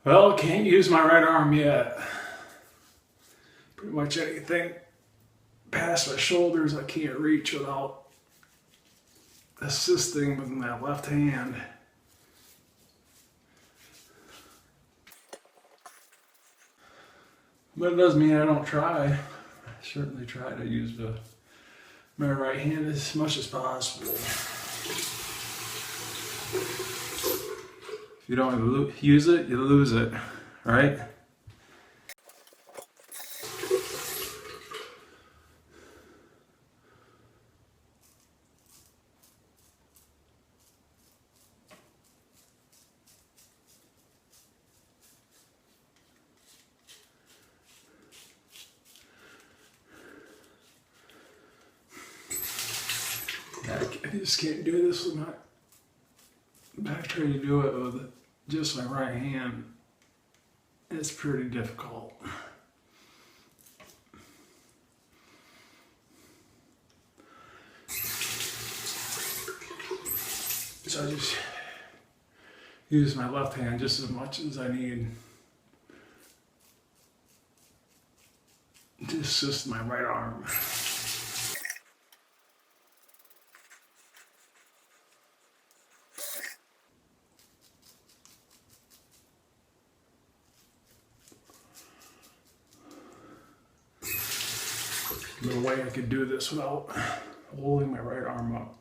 Well, can't use my right arm yet. Pretty much anything past my shoulders I can't reach without assisting with my left hand. But it doesn't mean I don't try. I certainly try to use my right hand as much as possible. If you don't use it, you lose it, right? I just can't do this with I try to do it with just my right hand. It's pretty difficult. So I just use my left hand just as much as I need to assist my right arm. No way I could do this without holding my right arm up.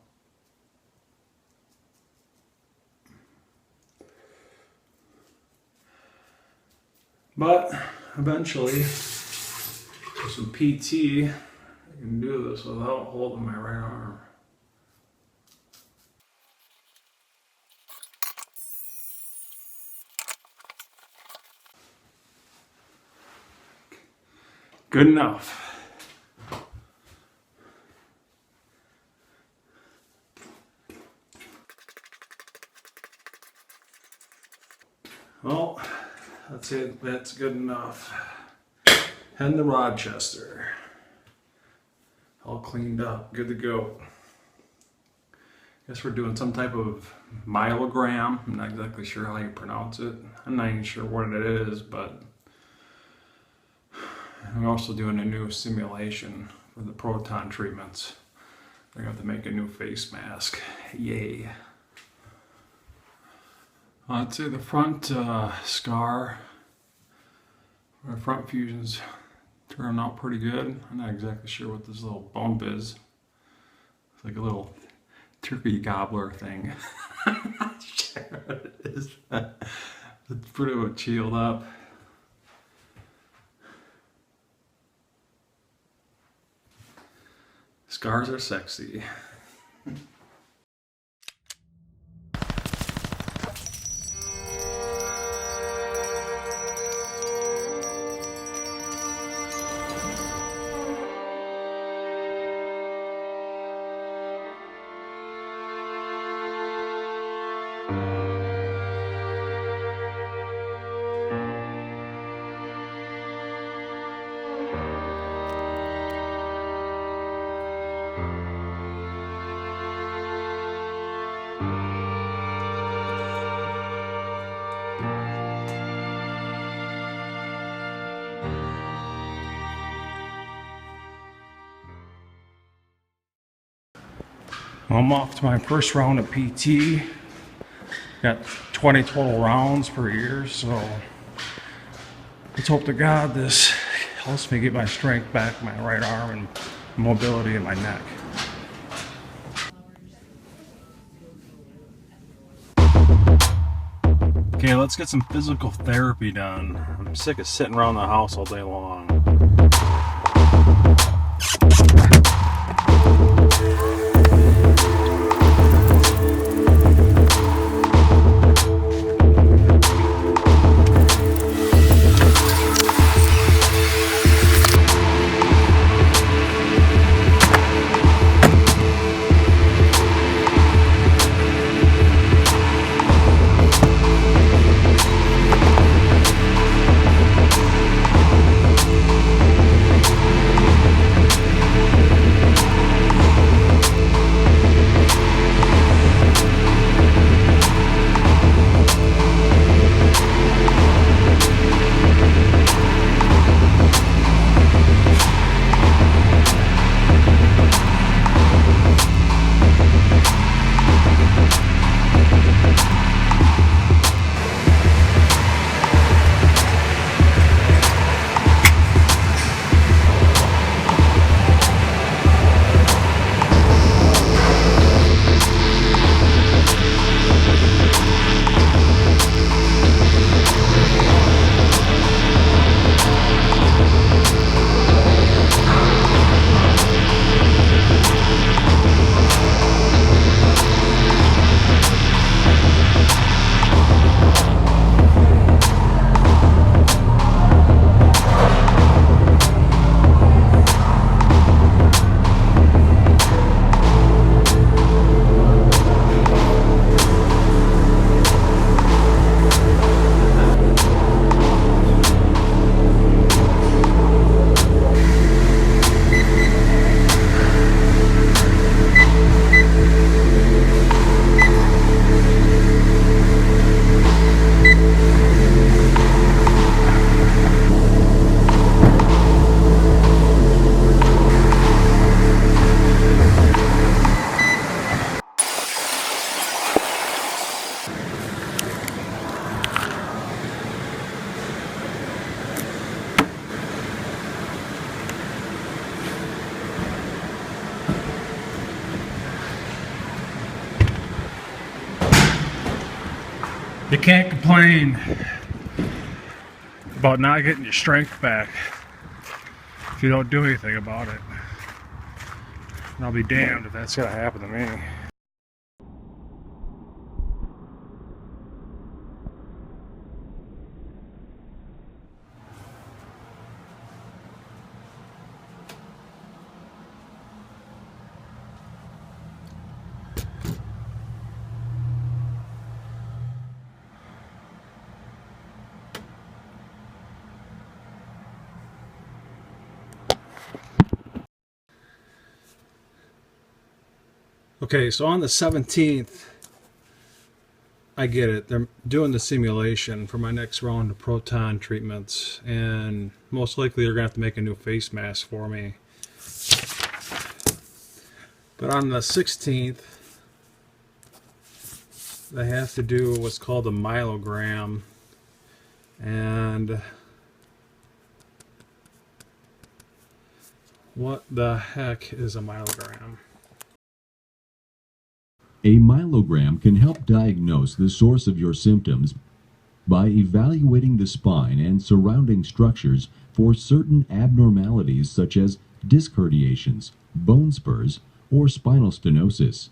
But eventually, with some PT, I can do this without holding my right arm. Good enough. Well, that's it. That's good enough. Heading to Rochester. All cleaned up. Good to go. Guess we're doing some type of myelogram. I'm not exactly sure how you pronounce it. I'm not even sure what it is, but I'm also doing a new simulation for the proton treatments. They're going to have to make a new face mask. Yay. I'd say the front scar, or front fusions, turned out pretty good. I'm not exactly sure what this little bump is. It's like a little turkey gobbler thing. I'm not sure what it is. It's pretty much healed up. Scars are sexy. I'm off to my first round of PT. Got 20 total rounds per year, so let's hope to God this helps me get my strength back, my right arm, and mobility in my neck. Okay, let's get some physical therapy done. I'm sick of sitting around the house all day long. You can't complain about not getting your strength back if you don't do anything about it. And I'll be damned if that's gonna happen to me. Okay, so on the 17th, I get it. They're doing the simulation for my next round of proton treatments, and most likely they're going to have to make a new face mask for me. But on the 16th, they have to do what's called a myelogram, and what the heck is a myelogram? A myelogram can help diagnose the source of your symptoms by evaluating the spine and surrounding structures for certain abnormalities such as disc herniations, bone spurs, or spinal stenosis.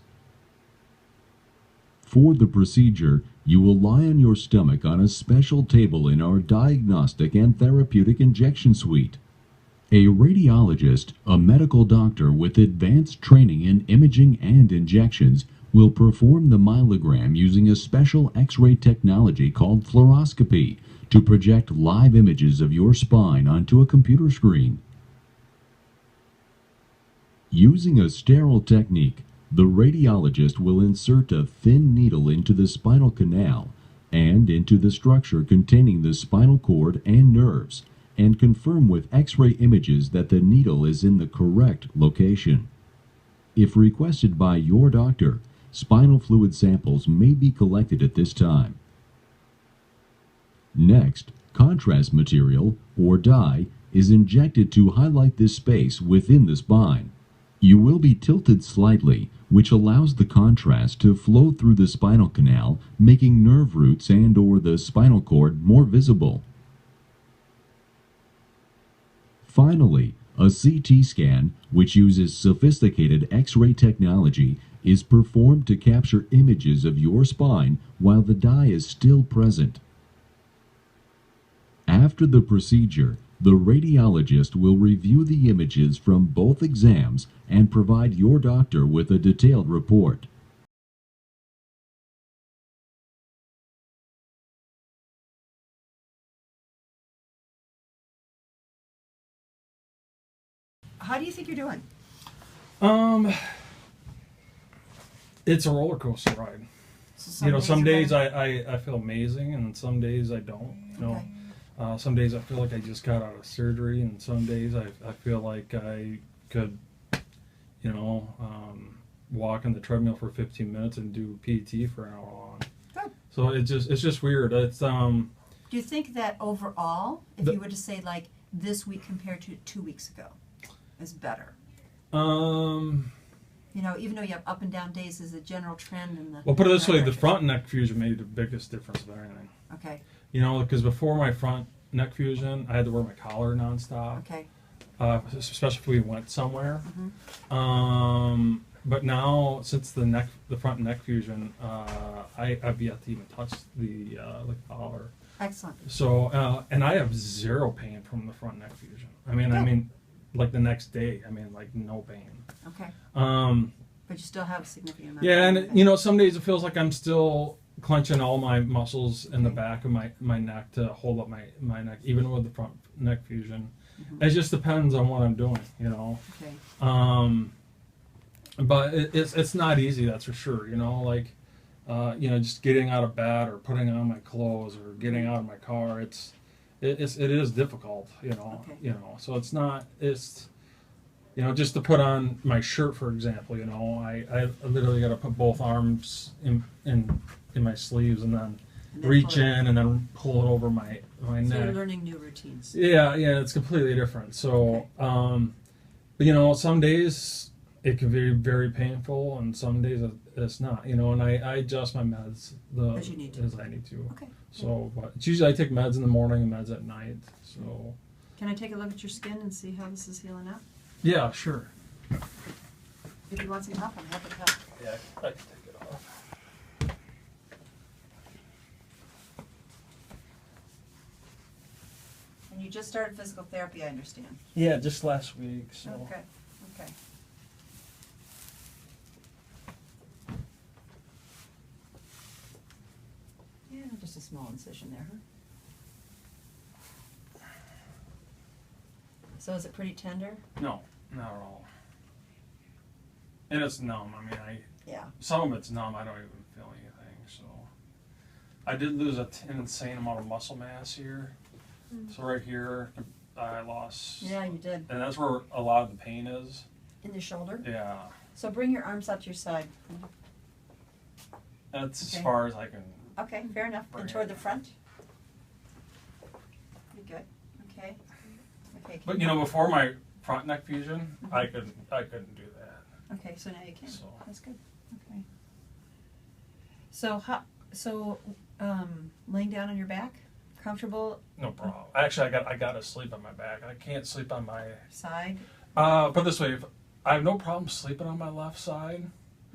For the procedure, you will lie on your stomach on a special table in our diagnostic and therapeutic injection suite. A radiologist, a medical doctor with advanced training in imaging and injections, will perform the myelogram using a special X-ray technology called fluoroscopy to project live images of your spine onto a computer screen. Using a sterile technique, the radiologist will insert a thin needle into the spinal canal and into the structure containing the spinal cord and nerves, and confirm with X-ray images that the needle is in the correct location. If requested by your doctor, spinal fluid samples may be collected at this time. Next, contrast material, or dye, is injected to highlight this space within the spine. You will be tilted slightly, which allows the contrast to flow through the spinal canal, making nerve roots and/or the spinal cord more visible. Finally, a CT scan, which uses sophisticated X-ray technology, is performed to capture images of your spine while the dye is still present. After the procedure, the radiologist will review the images from both exams and provide your doctor with a detailed report. How do you think you're doing? It's a roller coaster ride. So Some days I feel amazing, and some days I don't. Okay. Some days I feel like I just got out of surgery, and some days I feel like I could, walk on the treadmill for 15 minutes and do PT for an hour long. Good. So it's just weird. It's Do you think that overall, if you were to say like this week compared to 2 weeks ago, is better? Even though you have up and down days, is a general trend in the. Well, put it this way: the front neck fusion made the biggest difference of anything. Okay. Because before my front neck fusion, I had to wear my collar nonstop. Okay. Especially if we went somewhere. Mm-hmm. But now, since the front neck fusion, I've yet to even touch the collar. Excellent. So, and I have zero pain from the front neck fusion. Like the next day, like no pain. Okay. But you still have a significant amount. Yeah, of and some days it feels like I'm still clenching all my muscles in the back of my neck to hold up my neck, even with the front neck fusion. Mm-hmm. It just depends on what I'm doing, Okay. But it's not easy, that's for sure. Just getting out of bed or putting on my clothes or getting out of my car. It is difficult, Okay. So it's just to put on my shirt, for example, I literally got to put both arms in my sleeves and then reach in and then pull it over my neck. So you're learning new routines. Yeah, it's completely different. So, Okay. but some days it can be very painful, and some days it's not. You know, and I adjust my meds As you need to. as I need to. Okay. So, but it's usually I take meds in the morning and meds at night. So. Can I take a look at your skin and see how this is healing up? Yeah, sure. If you want some help, I'm happy to help. Yeah, I can take it off. And you just started physical therapy, I understand. Yeah, just last week. So. Okay, okay. Yeah, just a small incision there, huh? So is it pretty tender? No, not at all. And it's numb. I mean, Yeah. some of it's numb. I don't even feel anything. So I did lose an insane amount of muscle mass here. So right here, I lost. Yeah, you did. And that's where a lot of the pain is. In the shoulder? Yeah, So bring your arms out to your side. that's as Okay. far as I can. Okay, fair enough. Bring And it. toward the front? You're good. Okay. Okay. But you know, before my front neck fusion, I couldn't do that. Okay, so now you can. So. That's good. Okay. So laying down on your back, comfortable No problem. Actually, I got to sleep on my back. I can't sleep on my. side. Put it this way, I have no problem sleeping on my left side.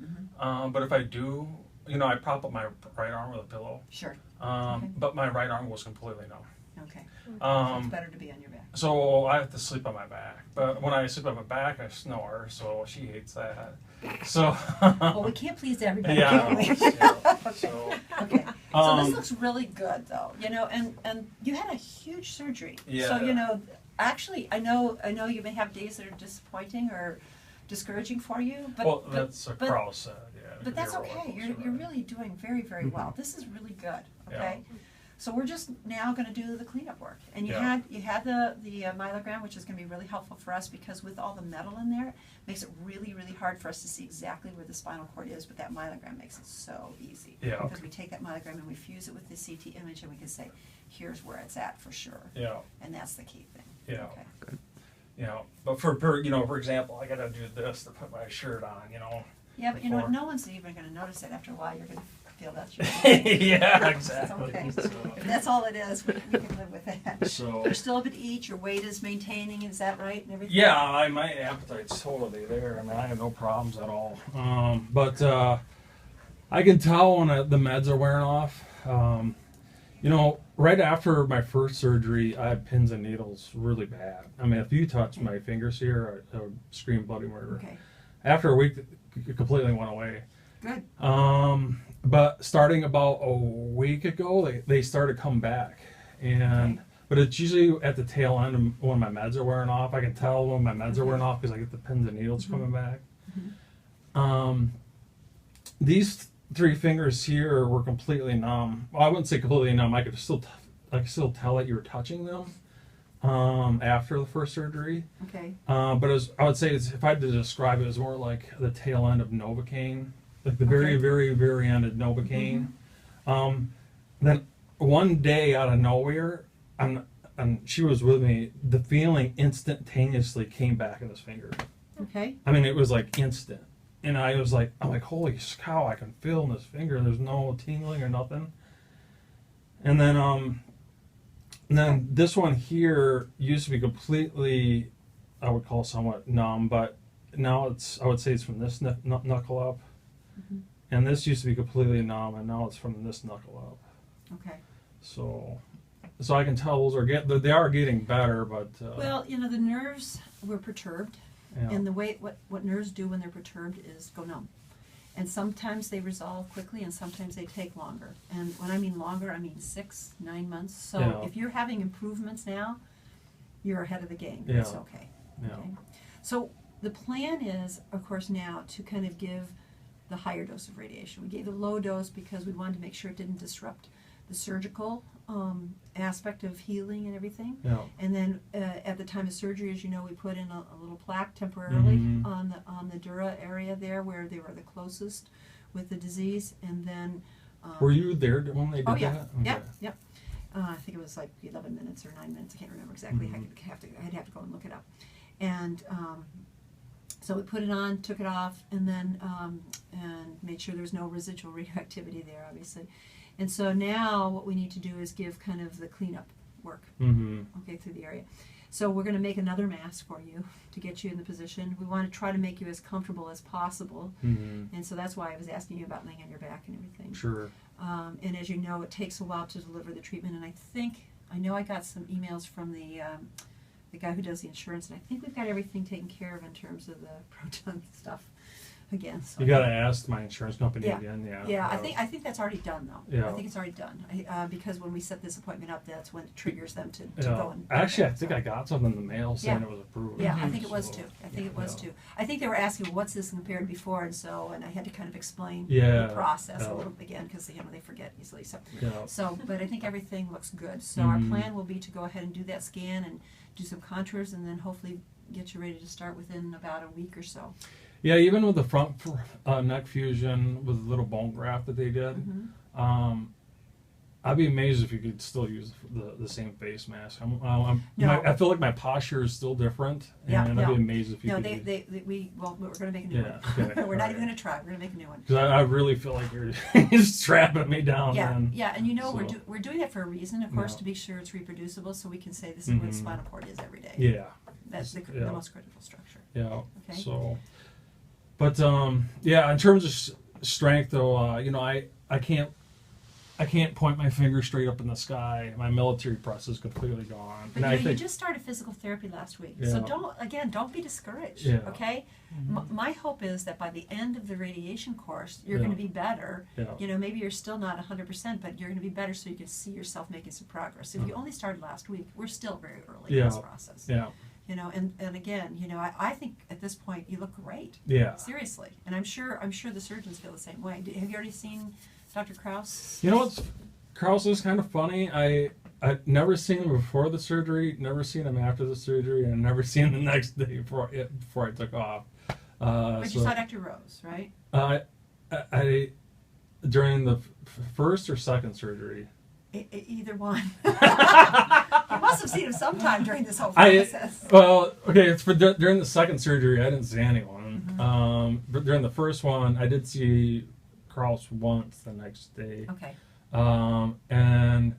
Mm-hmm. But if I do, you know, I prop up my right arm with a pillow. Sure. Okay. But my right arm was completely numb. Okay. So it's better to be on your back. So I have to sleep on my back. But when I sleep on my back, I snore. So she hates that. So. Well, we can't please everybody. Yeah. Can we? Yeah. So. Okay. So this Um, looks really good, though. You know, and you had a huge surgery. Yeah. So you know, actually, I know you may have days that are disappointing or discouraging for you, but well, that's what but- Carl said. Yeah. But that's You're okay. welcome, You're right. really doing very, very well. This is really good. Yeah. Okay. So we're just now going to do the cleanup work, and you Yeah. had the myelogram, which is going to be really helpful for us because with all the metal in there, it makes it really, really hard for us to see exactly where the spinal cord is. But that myelogram makes it so easy. Yeah. Because we take that myelogram and we fuse it with the CT image, and we can say, here's where it's at for sure. Yeah. And that's the key thing. Yeah. Okay. You know, but for example, I got to do this to put my shirt on. You know. Yeah, but you know what? Before. No one's even going to notice it. After a while, you're going to feel that's your. Yeah, It's exactly. okay. So, If that's all it is, we can live with that. so You're still able to eat, your weight is maintaining, is that right, and everything? yeah, my appetite's totally there. I mean, I have no problems at all. But I can tell when the meds are wearing off. You know, right after my first surgery, I had pins and needles really bad. I mean, if you touch my fingers here, I would scream bloody murder. Okay, After a week, it completely went away. good. But starting about a week ago, they started to come back, and Okay. but it's usually at the tail end of when my meds are wearing off. I can tell when my meds are wearing off because I get the pins and needles coming back. These three fingers here were completely numb. Well, I wouldn't say completely numb. I could still tell that you were touching them after the first surgery. Okay, But I would say if I had to describe it, it was more like the tail end of Novocaine, like the very, Okay. very, very end of Novocaine. Then one day out of nowhere, and she was with me, the feeling instantaneously came back in this finger. okay, I mean, it was like instant. And I'm like, holy cow, I can feel in this finger. There's no tingling or nothing. And then this one here used to be completely, I would call somewhat numb, but now I would say it's from this knuckle up. And this used to be completely numb, and now it's from this knuckle up. okay. So I can tell they are getting better, but Well, you know, the nerves were perturbed, yeah. and the way, what nerves do when they're perturbed is go numb. And sometimes they resolve quickly, and sometimes they take longer. And when I mean longer, I mean 6-9 months. So Yeah. if you're having improvements now, you're ahead of the game. Yeah. It's okay. Yeah. Okay. So the plan is, of course, now to kind of give the higher dose of radiation. We gave the low dose because we wanted to make sure it didn't disrupt the surgical aspect of healing and everything. Yeah. And then at the time of surgery, as you know, we put in a little plaque temporarily Mhm. on the dura area there where they were the closest with the disease. And then Were you there when they did oh yeah, that? yep, yep. I think it was like 11 minutes or 9 minutes. I can't remember exactly. Mhm. I'd have to go and look it up. And So we put it on, took it off, and then and made sure there was no residual radioactivity there, obviously. And so now what we need to do is give kind of the cleanup work, okay, through the area. So we're going to make another mask for you to get you in the position. We want to try to make you as comfortable as possible, and so that's why I was asking you about laying on your back and everything. Sure. And as you know, it takes a while to deliver the treatment, and I know I got some emails from the guy who does the insurance, and I think we've got everything taken care of in terms of the proton stuff. Again, so You got to ask my insurance company Yeah. again. Yeah. yeah, I think that's already done though. Yeah. I think it's already done because when we set this appointment up, that's when it triggers them to Yeah. go and. Actually, I think I got something in the mail saying Yeah. it was approved. Yeah, I think it was So, too. I think it was yeah. too. I think they were asking, well, what's this compared to before, and I had to kind of explain Yeah, the process yeah. a little again because they forget easily. Yeah. But I think everything looks good. So Mhm. our plan will be to go ahead and do that scan and do some contours, and then hopefully get you ready to start within about a week or so. Yeah, even with the front neck fusion with the little bone graft that they did, I'd be amazed if you could still use the same face mask. No. I feel like my posture is still different, and Yeah, I'd no. be amazed if you No, could. we're going to make a new Yeah, one. okay, We're not alright. even going to try. We're going to make a new one. Because I really feel like you're just trapping me down. Yeah, man. yeah, and So- we're doing that for a reason, of course, Yeah. to be sure it's reproducible, so we can say this is what Mhm. spinal cord is every day. Yeah. That's the Yeah. most critical structure. Yeah. Okay. So, but yeah, in terms of strength, though, I can't point my finger straight up in the sky. My military press is completely gone. But And you just started physical therapy last week, so Yeah. don't be discouraged. Yeah. Okay, my hope is that by the end of the radiation course, you're Yeah. going to be better. Yeah. Maybe you're still not 100%, but you're going to be better, so you can see yourself making some progress. If you only started last week, we're still very early in this process. Yeah. And again, I think at this point you look great. Yeah. Seriously, and I'm sure the surgeons feel the same way. Have you already seen Dr. Kraus? You know what's Carl's is kind of funny. I'd never seen him before the surgery, never seen him after the surgery, and never seen him the next day before I took off. But you saw Dr. Rose, right? I during the first or second surgery. Either one. You must have seen him sometime during this whole process. Well, okay, it's during the second surgery, I didn't see anyone. But during the first one, I did see Carl's once the next day. Okay. And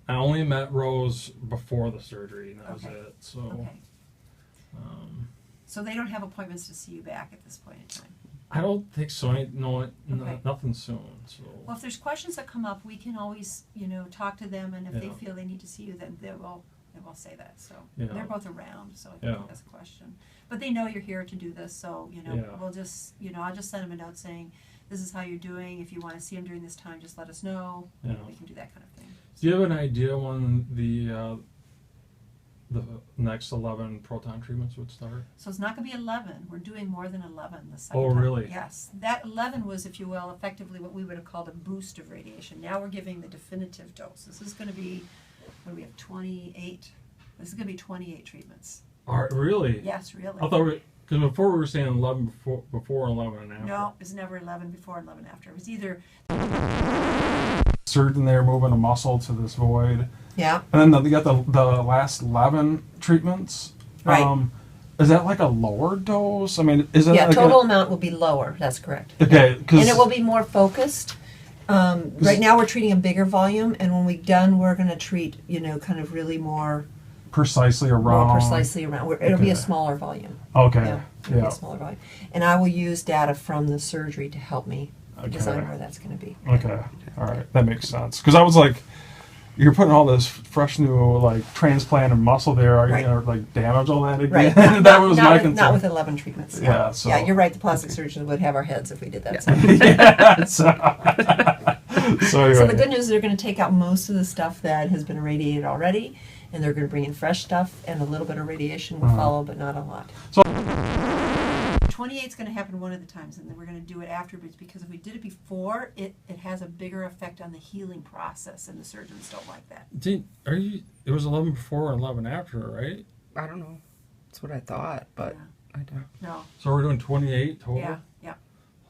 I only met Rose before the surgery, and that was it. So, Okay. So they don't have appointments to see you back at this point in time. I don't think so. Okay. Nothing soon. So. Well, if there's questions that come up, we can always, talk to them, and if they Yeah. feel they need to see you, then they will say that. So Yeah. they're both around, so I Yeah. think that's a question. But they know you're here to do this, so Yeah. we'll just, I'll just send them a note saying, this is how you're doing. If you want to see them during this time, just let us know. Yeah. We can do that kind of thing. Do you have an idea when the next 11 proton treatments would start? So it's not going to be 11. We're doing more than 11 the second Oh, time. really? Yes. That 11 was, if you will, effectively what we would have called a boost of radiation. Now we're giving the definitive dose. This is going to be, what do we have, 28? This is going to be 28 treatments. Really? Yes, really. I thought because before we were saying 11 before 11 and after. No, it was never 11 before and 11 after. It was either... Surgeon there moving a muscle to this void. Yeah. And then you got the last 11 treatments. Right. Is that like a lower dose? I mean, is that Yeah, like total amount will be lower, that's correct. Okay, because And it will be more focused. Right now, we're treating a bigger volume, and when we're done, we're going to treat, kind of really more precisely around. precisely around. It'll be a Okay. smaller volume. Okay. Yeah, it'll be a smaller volume. And I will use data from the surgery to help me design where that's going to be. Okay. All right. That makes sense. Because I was like, you're putting all this fresh new transplanted muscle there. Are you Right. gonna damage all that again? Right. That was my concern. Not with 11 treatments. No. Yeah, so- Yeah, you're right. The plastic surgeons would have our heads if we did that. Yeah, so anyway. So the good news is they're going to take out most of the stuff that has been irradiated already, and they're going to bring in fresh stuff, and a little bit of radiation will follow, but not a lot. 28 is going to happen one of the times, and then we're going to do it afterwards, because if we did it before, it has a bigger effect on the healing process, and the surgeons don't like that. It was 11 before and 11 after, right? I don't know. That's what I thought, but Yeah. I don't. No. So we're doing 28 total? Yeah, yeah.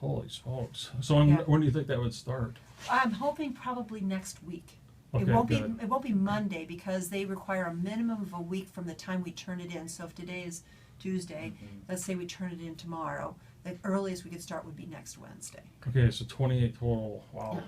Holy smokes. So Yeah. when do you think that would start? I'm hoping probably next week. Okay, good. It won't be Monday, because they require a minimum of a week from the time we turn it in. So if today is Tuesday. Let's say we turn it in tomorrow. The earliest we could start would be next Wednesday. Okay, so 28 total. Wow. Yeah.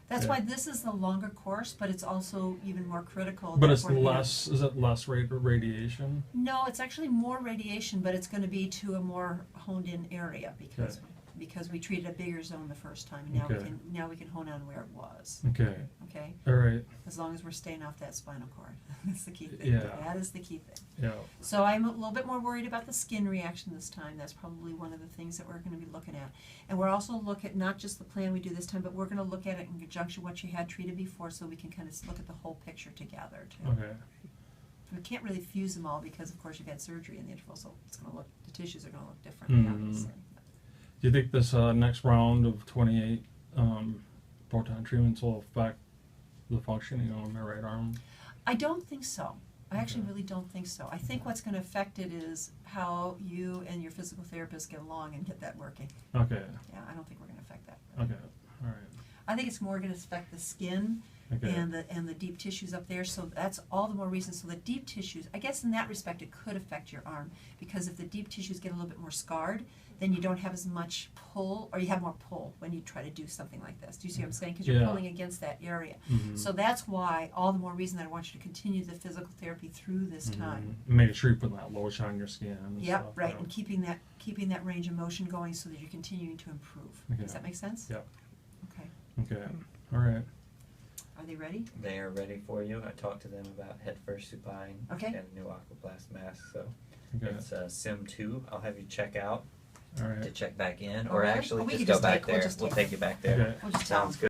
That's Yeah. why this is the longer course, but it's also even more critical. But that it's we're here. less. Is it less radiation? No, it's actually more radiation, but it's going to be to a more honed-in area because we treated a bigger zone the first time. And Okay. now we can hone on where it was. Okay. Okay, All right. as long as we're staying off that spinal cord. That's the key thing. Yeah. That is the key thing. Yeah. So I'm a little bit more worried about the skin reaction this time. That's probably one of the things that we're going to be looking at. And we're also looking at not just the plan we do this time, but we're going to look at it in conjunction with what you had treated before, so we can kind of look at the whole picture together too. Okay. We can't really fuse them all because, of course, you've had surgery in the interval, so it's going to look, the tissues are going to look different, obviously. Do you think this next round of 28 proton treatments will affect the functioning on my right arm? I don't think so. I actually Okay. really don't think so. I think what's going to affect it is how you and your physical therapist get along and get that working. Okay. Yeah, I don't think we're going to affect that. Okay. All right. I think it's more going to affect the skin Okay. and the deep tissues up there. So that's all the more reason. So the deep tissues, I guess in that respect, it could affect your arm, because if the deep tissues get a little bit more scarred, then you don't have as much pull, or you have more pull when you try to do something like this. Do you see what I'm saying? Because you're Yeah. pulling against that area. Mhm. So that's why all the more reason that I want you to continue the physical therapy through this time. Making sure you put that lotion on your skin. And Yep, stuff, right, yeah. and keeping that range of motion going so that you're continuing to improve. Okay. Does that make sense? Yep. Okay. Okay. All right. Are they ready? They are ready for you. I talked to them about head first supine Okay. and new aquablast mask. So Okay. it's Sim 2. I'll have you check out All to right. check back in, Oh, or really? actually Oh, we just can go just back take- we'll there. just We'll take take you back there. Okay. We'll just tell Sounds them. good.